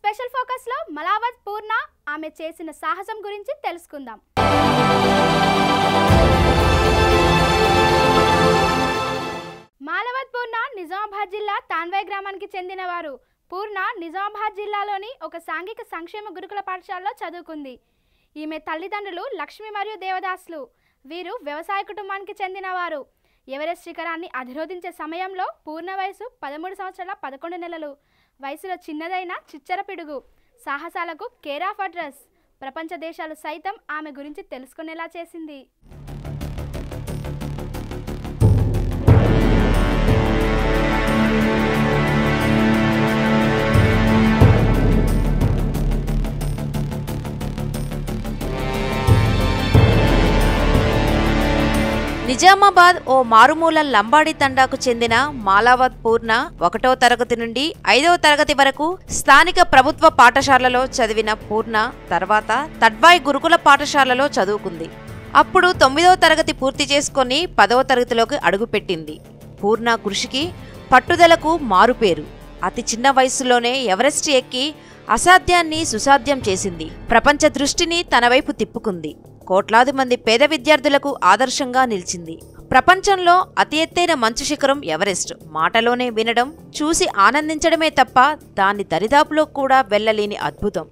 Special focus లో మలావత్ పూర్ణ ఆమె చేసిన సాహసం గురించి తెలుసుకుందాం. మాలవత్ పూర్ణ నిజామాబాద్ జిల్లా తాన్వై గ్రామానికి చెందినవారు. పూర్ణ నిజామాబాద్ జిల్లాలోని ఒక సాంఘిక సంక్షేమ గురుకుల పాఠశాలలో చదువుకుంది. ఈమె తల్లిదండ్రులు లక్ష్మి మరియు దేవదాసులు. వీరు వ్యవసాయ కుటుంబానికి చెందినవారు. ఎవరెస్ట్ శిఖరాన్ని అధిరోధించే సమయంలో పూర్ణ వయసు 13 సంవత్సరాల 11 నెలలు. వయసులో చిన్నదైన చిచ్చర పిడుగు. సాహసాలకు కేర్ ఆఫ్ అడ్రస్. ప్రపంచ దేశాలు సైతం ఆమె గురించి తెలుసుకునేలా చేసింది. నిజామాబాద్ ఓ మారుమూల లంబాడి తండాకు చెందిన మాలావత్ పూర్ణ 1వ తరగతి నుండి 5వ తరగతి వరకు స్థానిక ప్రభుత్వ పాఠశాలలో చదివిన పూర్ణ తర్వాత తడ్వాయ్ గురుకుల పాఠశాలలో చదువుకుంది. అప్పుడు 9వ తరగతి పూర్తి చేసుకుని 10వ తరగతిలోకి అడుగుపెట్టింది. పూర్ణ కృషికి పట్టుదలకు మారుపేరు. అతి చిన్న వయసులోనే ఎవరెస్ట్ ఎక్కి అసాధ్యాన్ని సుసాధ్యం చేసింది. ప్రపంచ దృష్టిని తన వైపు తిప్పుకుంది. కోట్లాది మంది పేద విద్యార్థులకు ఆదర్శంగా నిలిచింది. ప్రపంచంలో అతి ఎత్తైన మంచు శిఖరం ఎవరెస్ట్ మాటలోనే వినడం, చూసి ఆనందించడమే తప్ప దాని దరిదాపులో కూడా వెళ్లలేని అద్భుతం.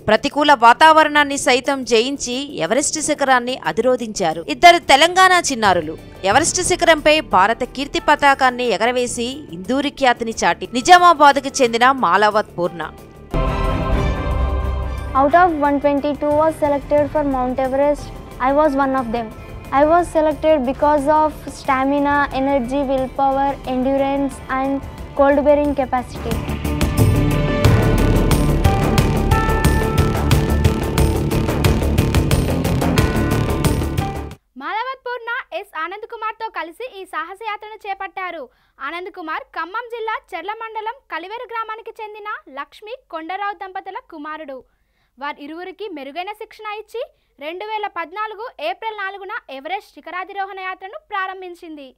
ప్రతికూల వాతావరణాన్ని సైతం జయించి ఎవరెస్ట్ శిఖరాన్ని అధిరోధించారు 2 తెలంగాణ చిన్నారులు. ఎవరెస్ట్ శిఖరంపై భారత కీర్తి పతాకాన్ని ఎగరవేసి ఇందూరి ఖ్యాతిని చాటి నిజామాబాద్కు చెందిన మాలావత్ పూర్ణ. Out of 122 was selected for Mount Everest. I was one of them. I was selected because of stamina, energy, willpower, endurance and cold bearing capacity. Malavath Purna S Anand Kumar తో కలిసి ఈ సాహస యాత్రను చేపట్టారు. ఆనంద్ కుమార్ ఖమ్మం జిల్లా చెర్ల మండలం కలివేరు గ్రామానికి చెందిన లక్ష్మి కొండరావు దంపతుల కుమారుడు. వారిరువురికి మెరుగైన శిక్షణ ఇచ్చి 2014 ఏప్రిల్ 4న ఎవరెస్ట్ శిఖరాధిరోహణ యాత్రను ప్రారంభించింది.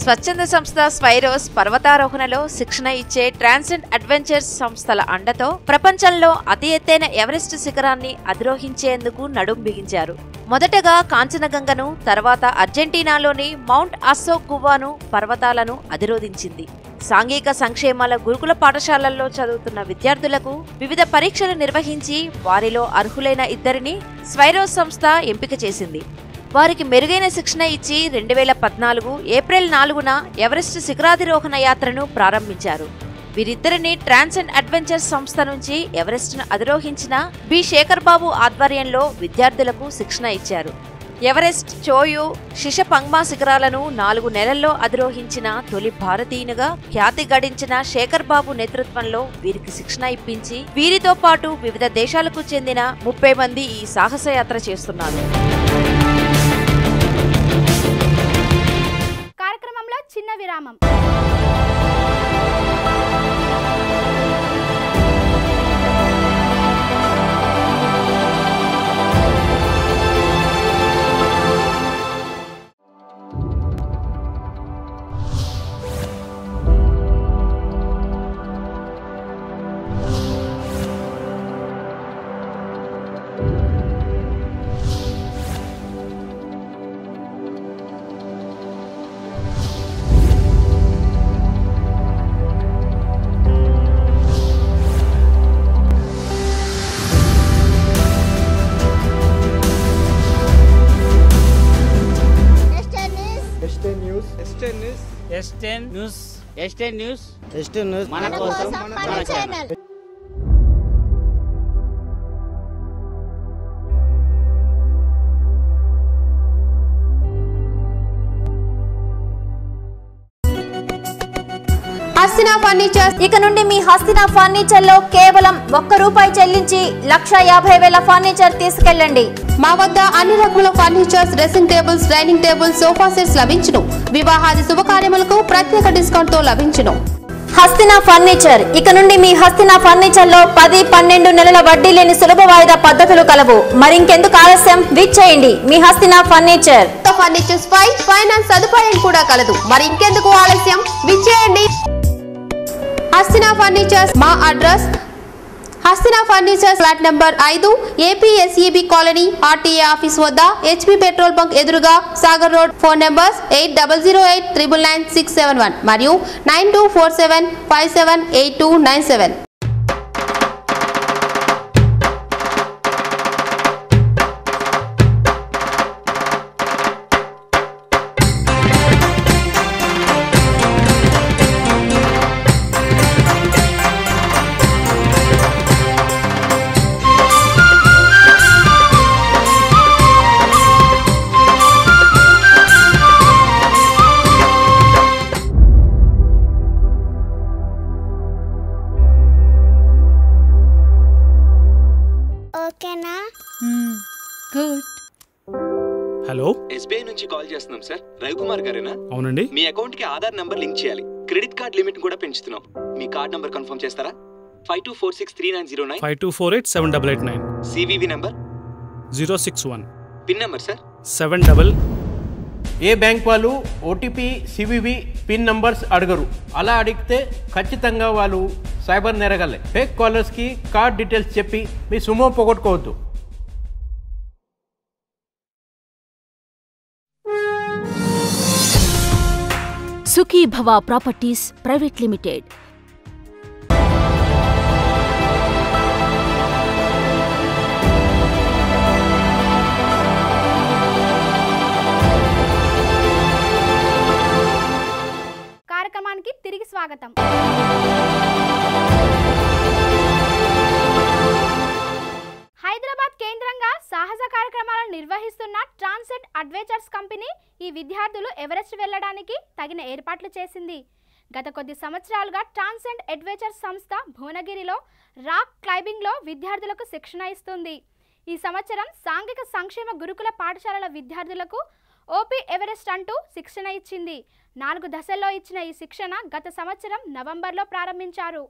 స్వచ్ఛంద సంస్థ స్వైరోస్ పర్వతారోహణలో శిక్షణ ఇచ్చే ట్రాన్సెండ్ అడ్వెంచర్స్ సంస్థల అండతో ప్రపంచంలో అతి ఎత్తైన ఎవరెస్ట్ శిఖరాన్ని అధిరోహించేందుకు నడుం బిగించారు. మొదటగా కాంచనగంగను, తర్వాత అర్జెంటీనాలోని మౌంట్ అసోగువాను పర్వతాలను అధిరోధించింది. సాంఘిక సంక్షేమాల గురుకుల పాఠశాలల్లో చదువుతున్న విద్యార్థులకు వివిధ పరీక్షలు నిర్వహించి వారిలో అర్హులైన 2ని స్వైరోస్ సంస్థ ఎంపిక చేసింది. వారికి మెరుగైన శిక్షణ ఇచ్చి 2014 ఏప్రిల్ 4న ఎవరెస్ట్ శిఖరాధిరోహణ యాత్రను ప్రారంభించారు. వీరిద్దరిని ట్రాన్సెండ్ అడ్వెంచర్స్ సంస్థ నుంచి ఎవరెస్ట్ను అధిరోహించిన బి శేఖర్ బాబు ఆధ్వర్యంలో విద్యార్థులకు శిక్షణ ఇచ్చారు. ఎవరెస్ట్, చోయు, షిషపంగ్మా శిఖరాలను 4 నెలల్లో అధిరోహించిన తొలి భారతీయునిగా ఖ్యాతి గడించిన శేఖర్ బాబు నేతృత్వంలో వీరికి శిక్షణ ఇప్పించి వీరితో పాటు వివిధ దేశాలకు చెందిన 30 మంది ఈ సాహసయాత్ర చేస్తున్నారు. కార్యక్రమంలో చిన్న విరామం. STN న్యూస్ మన కోసం మన ఛానల్. హస్తినా ఫర్నిచర్. ఇక నుండి మీ హస్తినా ఫర్నిచర్ లో కేవలం ₹1 చెల్లించి 1,50,000 ఫర్నిచర్ తీసుకెళ్ళండి. మా వద్ద అన్ని రకముల furnitures, dressing tables, dining tables, sofa sets లభించును. వివాహాది శుభకార్యములకు ప్రత్యేక డిస్కౌంట్ తో లభించును. హస్తినా ఫర్నిచర్. ఇక నుండి మీ హస్తినా ఫర్నిచర్ లో 10-12 నెలల వడ్డీ లేని సులభ వాయిదా పద్ధతులు కలవు. మరింకెందుకు ఆలస్యం, విచ్చేయండి మీ హస్తినా ఫర్నిచర్. ఫర్నిచర్స్ పై ఫైనాన్స్ సదుపాయం కూడా కలదు. మరి ఇంకెందుకు ఆలస్యం, విచ్చేయండి హస్తినా ఫర్నిచర్స్. మా address Hastina furnitures, flat number 5, APSEB colony, RTA office వద్ద, HP పెట్రోల్ బంక్ ఎదురుగా, సాగర్ రోడ్. ఫోన్ నెంబర్స్ 8008999671 మరియు 9247578297. హలో, SBI నుంచి కాల్ చేస్తున్నాం సార్. రవికుమార్ గారేనా? అవునండి. మీ అకౌంట్ కి ఆధార్ నంబర్ లింక్ చేయాలి. క్రెడిట్ కార్డ్ లిమిట్ కూడా పెంచుతున్నాం. మీ కార్డ్ నంబర్ కన్ఫర్మ్ చేస్తారా? 52463909 52487889 CVV number 061 pin number sir 7 ఏ బ్యాంక్ వాళ్ళు OTP CVV పిన్ నంబర్స్ అడగరు. అలా అడిగితే ఖచ్చితంగా వాళ్ళు సైబర్ నేరగాలే. ఫేక్ కాలర్స్కి కార్డ్ డీటెయిల్స్ చెప్పి మీ సొమ్ము పోగొట్టుకోవద్దు. సుఖీ భవ ప్రాపర్టీస్ ప్రైవేట్ లిమిటెడ్. కార్యక్రమానికి తిరిగి స్వాగతం. హైదరాబాద్ కేంద్రంగా సాహస కార్యక్రమాలను నిర్వహిస్తున్న ట్రాన్సెండ్ అడ్వెంచర్స్ కంపెనీ ఈ విద్యార్థులు ఎవరెస్ట్ వెళ్లడానికి తగిన ఏర్పాట్లు చేసింది. గత కొద్ది సంవత్సరాలుగా ట్రాన్సెండ్ అడ్వెంచర్స్ సంస్థ భువనగిరిలో రాక్ క్లైంబింగ్లో విద్యార్థులకు శిక్షణ ఇస్తుంది. ఈ సంవత్సరం సాంఘిక సంక్షేమ గురుకుల పాఠశాలల విద్యార్థులకు OP ఎవరెస్ట్ అంటూ శిక్షణ ఇచ్చింది. 4 దశల్లో ఇచ్చిన ఈ శిక్షణ గత సంవత్సరం నవంబర్లో ప్రారంభించారు.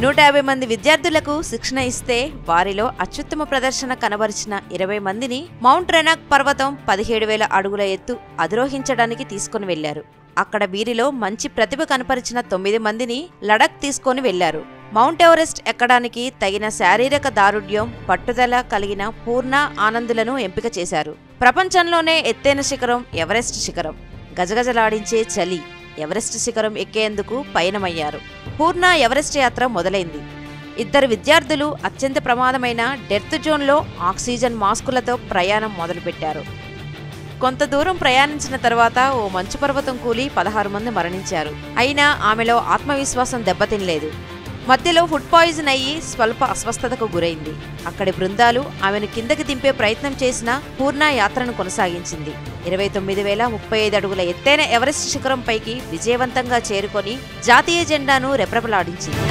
150 మంది విద్యార్థులకు శిక్షణ ఇస్తే వారిలో అత్యుత్తమ ప్రదర్శన కనబరిచిన 20 మందిని మౌంట్ రెనాక్ పర్వతం 17,000 అడుగుల ఎత్తు అధిరోహించడానికి తీసుకుని వెళ్లారు. అక్కడ వీరిలో మంచి ప్రతిభ కనపరిచిన 9 మందిని లడక్ తీసుకొని వెళ్లారు. మౌంట్ ఎవరెస్ట్ ఎక్కడానికి తగిన శారీరక దారుఢ్యం, పట్టుదల కలిగిన పూర్ణ ఆనందులను ఎంపిక చేశారు. ప్రపంచంలోనే ఎత్తైన శిఖరం ఎవరెస్ట్ శిఖరం. గజగజలాడించే చలి ఎవరెస్ట్ శిఖరం ఎక్కేందుకు పయనమయ్యారు. పూర్ణ ఎవరెస్ట్ యాత్ర మొదలైంది. 2 విద్యార్థులు అత్యంత ప్రమాదమైన డెత్ జోన్లో ఆక్సిజన్ మాస్కులతో ప్రయాణం మొదలుపెట్టారు. కొంత దూరం ప్రయాణించిన తర్వాత ఓ మంచు పర్వతం కూలి 16 మంది మరణించారు. అయినా ఆమెలో ఆత్మవిశ్వాసం దెబ్బతినలేదు. మధ్యలో ఫుడ్ పాయిజన్ అయ్యి స్వల్ప అస్వస్థతకు గురైంది. అక్కడి బృందాలు ఆమెను కిందకి దింపే ప్రయత్నం చేసిన పూర్ణ యాత్రను కొనసాగించింది. 29,035 అడుగుల ఎత్తైన ఎవరెస్ట్ శిఖరం పైకి విజయవంతంగా చేరుకొని జాతీయ జెండాను రెపరెపలాడించింది.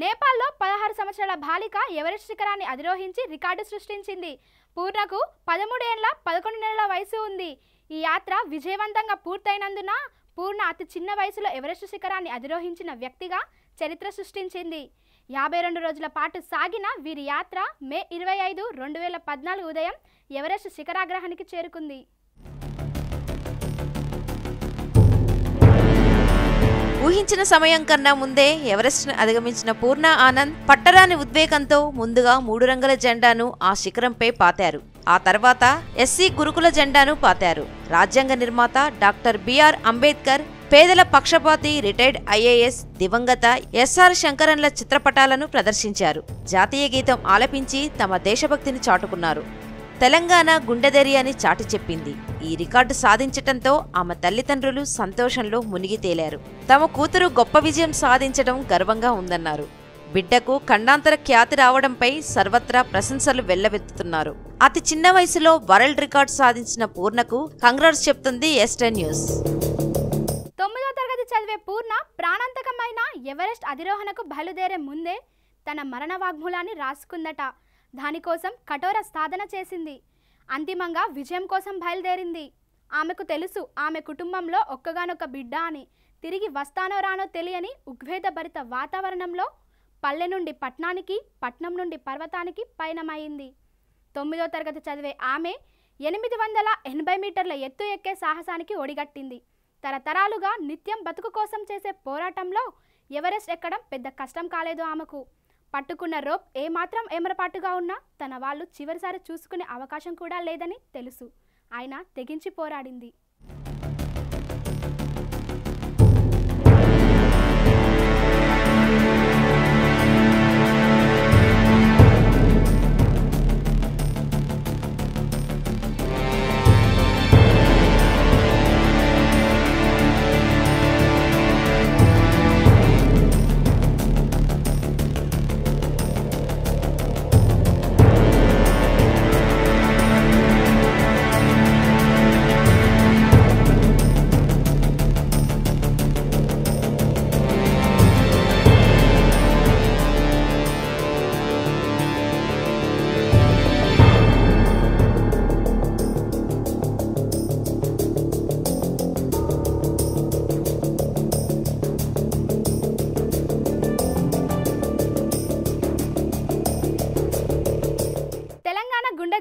నేపాల్లో 16 సంవత్సరాల బాలిక ఎవరెస్ట్ శిఖరాన్ని అధిరోహించి రికార్డు సృష్టించింది. పూర్ణకు 13 ఏళ్ల 11 నెలల వయసు ఉంది. ఈ యాత్ర విజయవంతంగా పూర్తయినందున పూర్ణ అతి చిన్న వయసులో ఎవరెస్ట్ శిఖరాన్ని అధిరోహించిన వ్యక్తిగా చరిత్ర సృష్టించింది. 52 రోజుల పాటు సాగిన వీరి యాత్ర మే 25, 2014 ఉదయం ఎవరెస్ట్ శిఖరాగ్రహానికి చేరుకుంది. ఊహించిన సమయం కన్నా ముందే ఎవరెస్ట్ను అధిగమించిన పూర్ణ ఆనంద్ పట్టరాని ఉద్వేగంతో ముందుగా 3 రంగుల జెండాను ఆ శిఖరంపై పాతారు. ఆ తర్వాత SC గురుకుల జెండాను పాతారు. రాజ్యాంగ నిర్మాత డాక్టర్ BR అంబేద్కర్, పేదల పక్షపాతి రిటైర్డ్ IAS దివంగత SR శంకరన్ల చిత్రపటాలను ప్రదర్శించారు. జాతీయ గీతం ఆలపించి తమ దేశభక్తిని చాటుకున్నారు. తెలంగాణ గుండెదెరియని చాటి చెప్పింది. ఈ రికార్డు సాధించటంతో ఆమె తల్లిదండ్రులు సంతోషంలో మునిగి తేలారు. తమ కూతురు గొప్ప విజయం సాధించడం గర్వంగా ఉందన్నారు. బిడ్డకు ఖండాంతర ఖ్యాతి రావడంపై సర్వత్రా ప్రశంసలు వెల్లవెత్తుతున్నారు. అతి చిన్న వయసులో వరల్డ్ రికార్డు సాధించిన పూర్ణకు కంగ్రాట్స్ చెప్తుంది S10 న్యూస్. 9వ తరగతి చదివే పూర్ణ ప్రాణాంతకమైన ఎవరెస్ట్ అధిరోహణకు బయలుదేరే ముందే తన మరణ వాగ్మూలాన్ని రాసుకుందట. దానికోసం కఠోర సాధన చేసింది. అంతిమంగా విజయం కోసం బయలుదేరింది. ఆమెకు తెలుసు ఆమె కుటుంబంలో ఒక్కగానొక్క బిడ్డ అని. తిరిగి వస్తానో రానో తెలియని ఉద్వేగభరిత వాతావరణంలో పల్లె నుండి పట్నానికి, పట్నం నుండి పర్వతానికి పయనమైంది. 9వ తరగతి చదివే ఆమె 880 మీటర్ల ఎత్తు ఎక్కే సాహసానికి ఒడిగట్టింది. తరతరాలుగా నిత్యం బతుకు కోసం చేసే పోరాటంలో ఎవరెస్ట్ ఎక్కడం పెద్ద కష్టం కాలేదు ఆమెకు. పట్టుకున్న రోప్ ఏమాత్రం ఏమరపాటుగా ఉన్నా తన వాళ్ళు చివరిసారి చూసుకునే అవకాశం కూడా లేదని తెలుసు. ఆయన తెగించి పోరాడింది.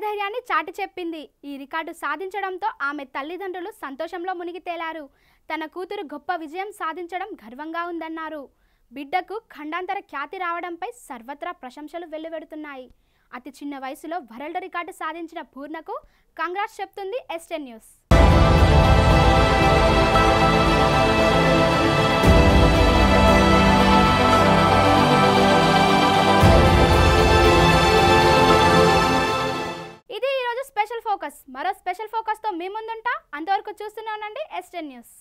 ధైర్యాన్ని చాటి చెప్పింది. ఈ రికార్డు సాధించడంతో ఆమె తల్లిదండ్రులు సంతోషంలో మునిగి తేలారు. తన కూతురు గొప్ప విజయం సాధించడం గర్వంగా ఉందన్నారు. బిడ్డకు ఖండాంతర ఖ్యాతి రావడంపై సర్వత్రా ప్రశంసలు వెల్లువెడుతున్నాయి. అతి చిన్న వయసులో వరల్డ్ రికార్డు సాధించిన పూర్ణకు కంగ్రాట్స్ చెప్తుంది S10 న్యూస్. ఇది ఈరోజు స్పెషల్ ఫోకస్. మరో స్పెషల్ ఫోకస్తో మీ ముందుంటా. అంతవరకు చూస్తూనే ఉండండి S10 న్యూస్.